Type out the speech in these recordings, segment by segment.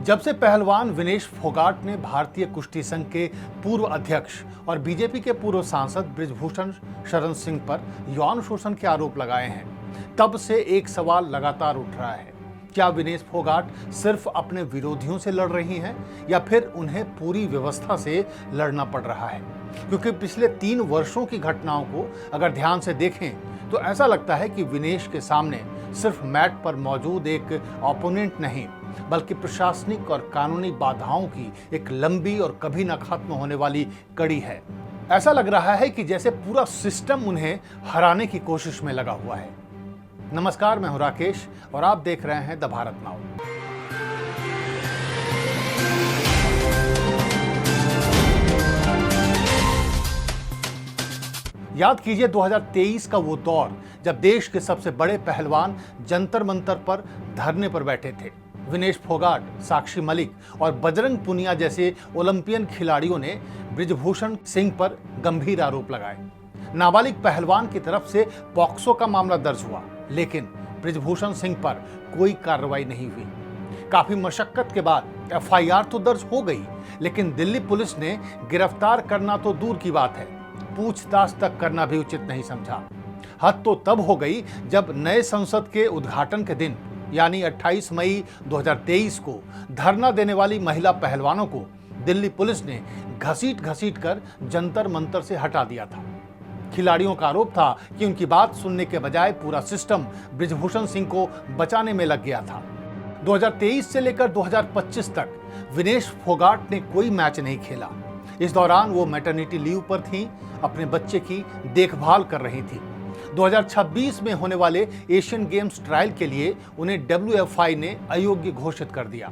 जब से पहलवान विनेश फोगाट ने भारतीय कुश्ती संघ के पूर्व अध्यक्ष और बीजेपी के पूर्व सांसद बृजभूषण शरण सिंह पर यौन शोषण के आरोप लगाए हैं, तब से एक सवाल लगातार उठ रहा है। क्या विनेश फोगाट सिर्फ अपने विरोधियों से लड़ रही हैं या फिर उन्हें पूरी व्यवस्था से लड़ना पड़ रहा है? क्योंकि पिछले 3 वर्षों की घटनाओं को अगर ध्यान से देखें तो ऐसा लगता है कि विनेश के सामने सिर्फ मैट पर मौजूद एक ओपोनेंट नहीं, बल्कि प्रशासनिक और कानूनी बाधाओं की एक लंबी और कभी न खत्म होने वाली कड़ी है। ऐसा लग रहा है कि जैसे पूरा सिस्टम उन्हें हराने की कोशिश में लगा हुआ है। नमस्कार, मैं हूं राकेश और आप देख रहे हैं द भारत नाउ। याद कीजिए 2023 का वो दौर जब देश के सबसे बड़े पहलवान जंतर मंतर पर धरने पर बैठे थे। विनेश फोगाट, साक्षी मलिक और बजरंग पुनिया जैसे ओलंपियन खिलाड़ियों ने बृजभूषण सिंह पर गंभीर आरोप लगाए। नाबालिग पहलवान की तरफ से पॉक्सो का मामला दर्ज हुआ, लेकिन बृजभूषण सिंह पर कोई कार्रवाई नहीं हुई। काफी मशक्कत के बाद एफआईआर तो दर्ज हो गई, लेकिन दिल्ली पुलिस ने गिरफ्तार करना तो दूर की बात है, पूछताछ तक करना भी उचित नहीं समझा। हद तो तब हो गई जब नए संसद के उद्घाटन के दिन यानी 28 मई 2023 को धरना देने वाली महिला पहलवानों को दिल्ली पुलिस ने घसीट कर जंतर मंतर से हटा दिया था। खिलाड़ियों का आरोप था कि उनकी बात सुनने के बजाय पूरा सिस्टम बृजभूषण सिंह को बचाने में लग गया था। 2023 से लेकर 2025 तक विनेश फोगाट ने कोई मैच नहीं खेला। इस दौरान वो मैटरनिटी लीव पर थीं, अपने बच्चे की देखभाल कर रही थी। 2026 में होने वाले एशियन गेम्स ट्रायल के लिए उन्हें WFI ने अयोग्य घोषित कर दिया।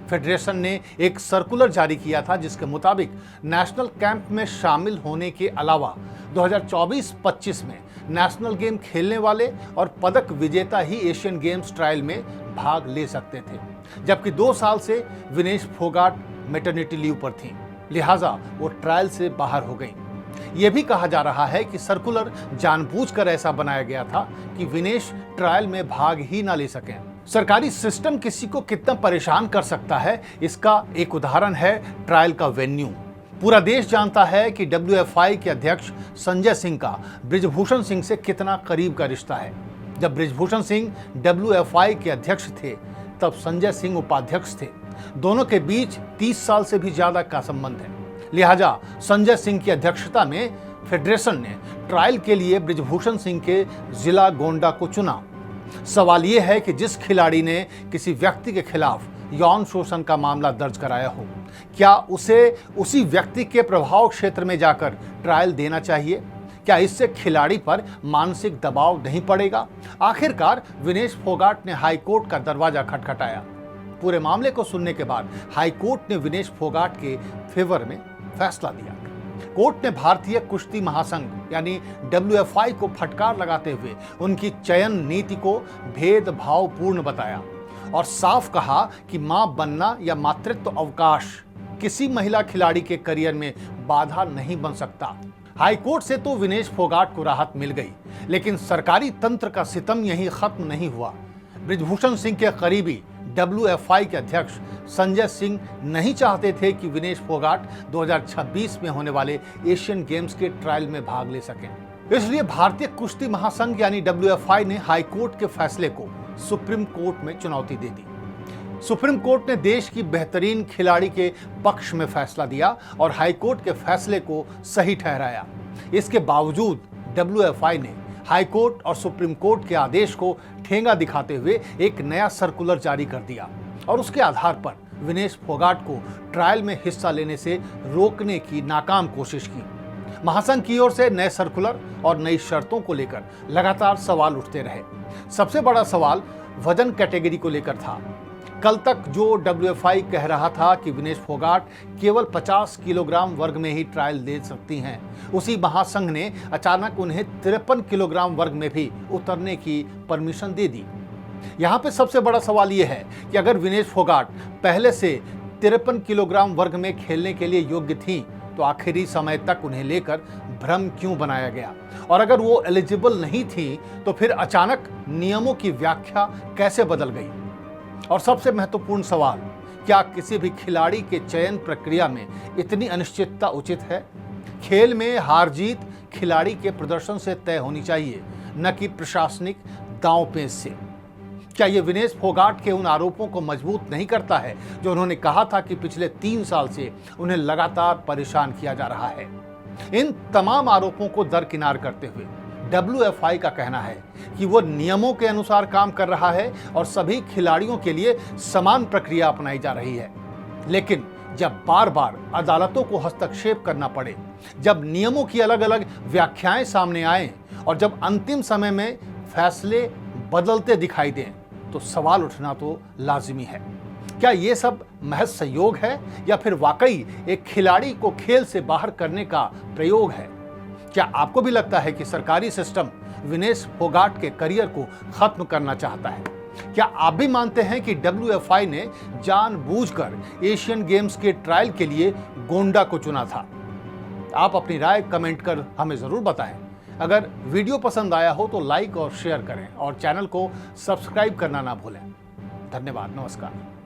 फेडरेशन ने एक सर्कुलर जारी किया था जिसके मुताबिक नेशनल कैंप में शामिल होने के अलावा 2024-25 में नेशनल गेम खेलने वाले और पदक विजेता ही एशियन गेम्स ट्रायल में भाग ले सकते थे, जबकि 2 साल से विनेश फोगाट मैटरनिटी लीव पर थीं, लिहाजा वो ट्रायल से बाहर हो गईं। यह भी कहा जा रहा है कि सर्कुलर जानबूझकर ऐसा बनाया गया था कि विनेश ट्रायल में भाग ही ना ले सकें। सरकारी सिस्टम किसी को कितना परेशान कर सकता है, इसका एक उदाहरण है ट्रायल का वेन्यू। पूरा देश जानता है कि WFI के अध्यक्ष संजय सिंह का बृजभूषण सिंह से कितना करीब का रिश्ता है। जब बृजभूषण सिंह WFI के अध्यक्ष थे तब संजय सिंह उपाध्यक्ष थे। दोनों के बीच 30 साल से भी ज्यादा का संबंध है। लिहाजा संजय सिंह की अध्यक्षता में फेडरेशन ने ट्रायल के लिए बृजभूषण सिंह के जिला गोंडा को चुना। सवाल यह है कि जिस खिलाड़ी ने किसी व्यक्ति के खिलाफ यौन शोषण का मामला दर्ज कराया हो, क्या उसे उसी व्यक्ति के प्रभाव क्षेत्र में जाकर ट्रायल देना चाहिए? क्या इससे खिलाड़ी पर मानसिक दबाव नहीं पड़ेगा? आखिरकार विनेश फोगाट ने हाईकोर्ट का दरवाजा खटखटाया। पूरे मामले को सुनने के बाद हाईकोर्ट ने विनेश फोगाट के फेवर में फैसला दिया। कोर्ट ने भारतीय कुश्ती महासंघ यानी WFI को फटकार लगाते हुए उनकी चयन नीति को भेदभावपूर्ण बताया और साफ कहा कि मां बनना या मातृत्व अवकाश किसी महिला खिलाड़ी के करियर में बाधा नहीं बन सकता। हाईकोर्ट से तो विनेश फोगाट को राहत मिल गई, लेकिन सरकारी तंत्र का सितम यहीं खत्म नहीं हुआ। बृजभूषण सिंह के करीबी WFI के अध्यक्ष संजय सिंह नहीं चाहते थे कि विनेश फोगाट 2026 में होने वाले एशियन गेम्स के ट्रायल में भाग ले सकें। इसलिए भारतीय कुश्ती महासंघ यानी WFI ने हाईकोर्ट के फैसले को सुप्रीम कोर्ट में चुनौती दे दी। सुप्रीम कोर्ट ने देश की बेहतरीन खिलाड़ी के पक्ष में फैसला दिया और हाईकोर्ट के फैसले को सही ठहराया। इसके बावजूद WFI ने हाईकोर्ट और सुप्रीम कोर्ट के आदेश को ठेंगा दिखाते हुए एक नया सर्कुलर जारी कर दिया और उसके आधार पर विनेश फोगाट को ट्रायल में हिस्सा लेने से रोकने की नाकाम कोशिश की। महासंघ की ओर से नए सर्कुलर और नई शर्तों को लेकर लगातार सवाल उठते रहे। सबसे बड़ा सवाल वजन कैटेगरी को लेकर था। कल तक जो WFI कह रहा था कि विनेश फोगाट केवल 50 किलोग्राम वर्ग में ही ट्रायल दे सकती हैं, उसी महासंघ ने अचानक उन्हें 53 किलोग्राम वर्ग में भी उतरने की परमिशन दे दी। यहाँ पे सबसे बड़ा सवाल यह है कि अगर विनेश फोगाट पहले से 53 किलोग्राम वर्ग में खेलने के लिए योग्य थी तो आखिरी समय तक उन्हें लेकर भ्रम क्यों बनाया गया, और अगर वो एलिजिबल नहीं थी तो फिर अचानक नियमों की व्याख्या कैसे बदल गई। और सबसे महत्वपूर्ण सवाल, क्या किसी भी खिलाड़ी के चयन प्रक्रिया में इतनी अनिश्चितता उचित है? खेल में हार जीत खिलाड़ी के प्रदर्शन से तय होनी चाहिए, न कि प्रशासनिक दांवपेच से। क्या ये विनेश फोगाट के उन आरोपों को मजबूत नहीं करता है जो उन्होंने कहा था कि पिछले 3 साल से उन्हें लगातार परेशान किया जा रहा है? इन तमाम आरोपों को दरकिनार करते हुए WFI का कहना है कि वो नियमों के अनुसार काम कर रहा है और सभी खिलाड़ियों के लिए समान प्रक्रिया अपनाई जा रही है। लेकिन जब बार बार अदालतों को हस्तक्षेप करना पड़े, जब नियमों की अलग अलग व्याख्याएं सामने आए और जब अंतिम समय में फैसले बदलते दिखाई दें, तो सवाल उठना तो लाजिमी है। क्या ये सब महज संयोग है या फिर वाकई एक खिलाड़ी को खेल से बाहर करने का प्रयोग है? क्या आपको भी लगता है कि सरकारी सिस्टम विनेश फोगाट के करियर को खत्म करना चाहता है? क्या आप भी मानते हैं कि WFI ने जानबूझकर एशियन गेम्स के ट्रायल के लिए गोंडा को चुना था? आप अपनी राय कमेंट कर हमें जरूर बताएं। अगर वीडियो पसंद आया हो तो लाइक और शेयर करें और चैनल को सब्सक्राइब करना ना भूलें। धन्यवाद, नमस्कार।